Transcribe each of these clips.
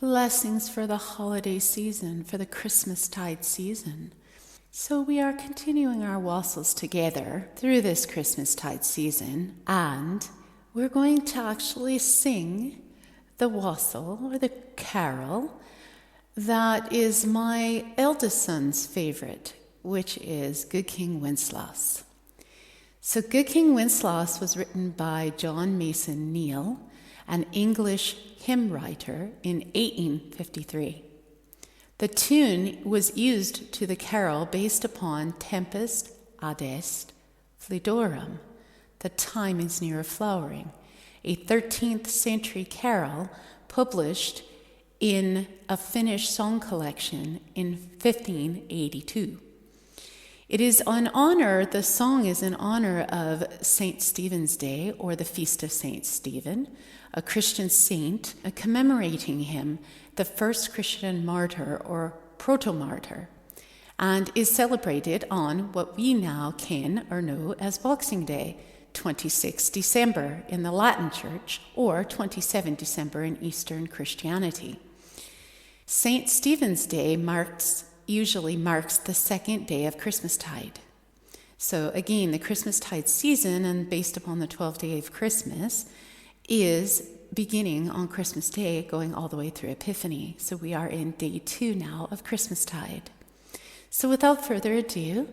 Blessings for the holiday season, for the Christmastide season. So we are continuing our wassels together through this Christmastide season, and we're going to actually sing the wassail or the carol that is my eldest son's favorite, which is Good King Wenceslas. So Good King Wenceslas was written by John Mason Neale, an English hymn writer, in 1853. The tune was used to the carol based upon Tempest adest Flodorum, The Time is Near Flowering, a 13th century carol published in a Finnish song collection in 1582. The song is in honor of St. Stephen's Day, or the Feast of St. Stephen, a Christian saint, commemorating him, the first Christian martyr or proto-martyr, and is celebrated on what we now ken or know as Boxing Day, 26 December in the Latin Church, or 27 December in Eastern Christianity. St. Stephen's Day usually marks the second day of Christmastide. So again, the Christmastide season, and based upon the 12th day of Christmas, is beginning on Christmas Day, going all the way through Epiphany. So we are in day 2 now of Christmastide. So without further ado,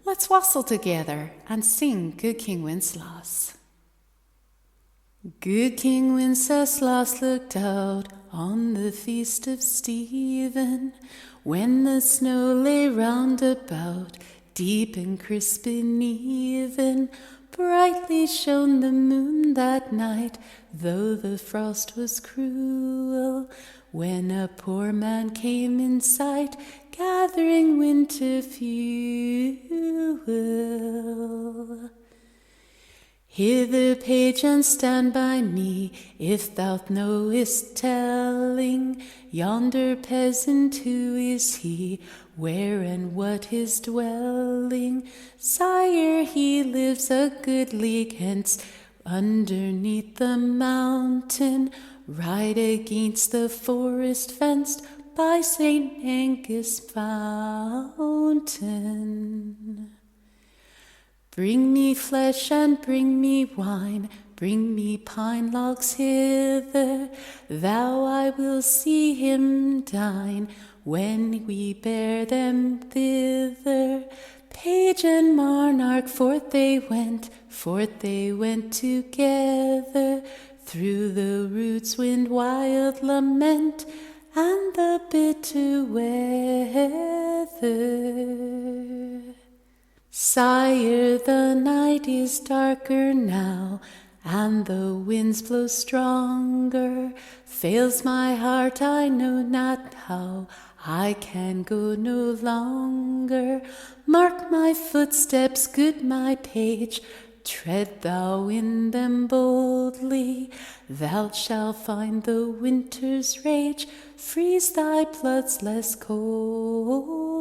let's wassail together and sing Good King Wenceslas. Good King Wenceslas looked out on the feast of Stephen, when the snow lay round about, deep and crisp and even. Brightly shone the moon that night, though the frost was cruel, when a poor man came in sight, gathering winter fuel. Hither, page, and stand by me, if thou knowest telling, yonder peasant, who is he, where and what his dwelling? Sire, he lives a good league hence, underneath the mountain, right against the forest fenced by St. Angus fountain. Bring me flesh and bring me wine, bring me pine logs hither, thou I will see him dine, when we bear them thither. Page and monarch, forth they went together, through the roots wind wild lament, and the bitter weather. Sire, the night is darker now, and the winds blow stronger. Fails my heart, I know not how, I can go no longer. Mark my footsteps, good my page, tread thou in them boldly. Thou shalt find the winter's rage freeze thy bloods less coldly.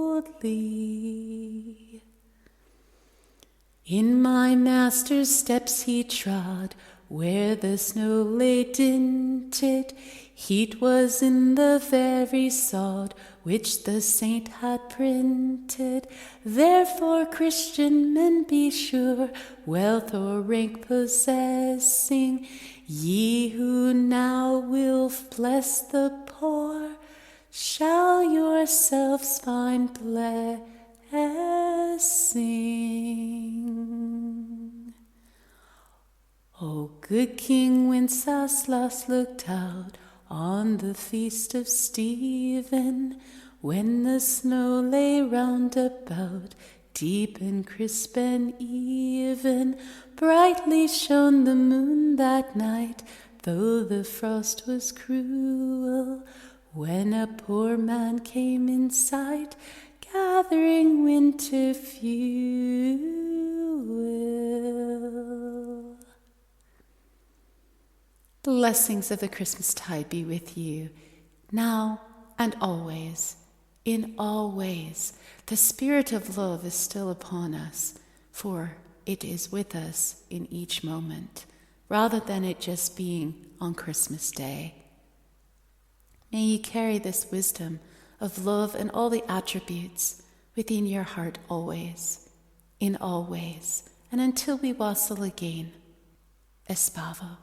In my master's steps he trod, where the snow lay dinted. Heat was in the very sod, which the saint had printed. Therefore, Christian men, be sure, wealth or rank possessing, ye who now will bless the poor, shall yourselves find blessing. O good King Wenceslas looked out on the feast of Stephen, when the snow lay round about, deep and crisp and even. Brightly shone the moon that night, though the frost was cruel, when a poor man came in sight, gathering winter fuel. Blessings of the Christmastide be with you, now and always, in all ways. The spirit of love is still upon us, for it is with us in each moment, rather than it just being on Christmas Day. May you carry this wisdom of love and all the attributes within your heart always, in all ways, and until we wassail again. Espavo.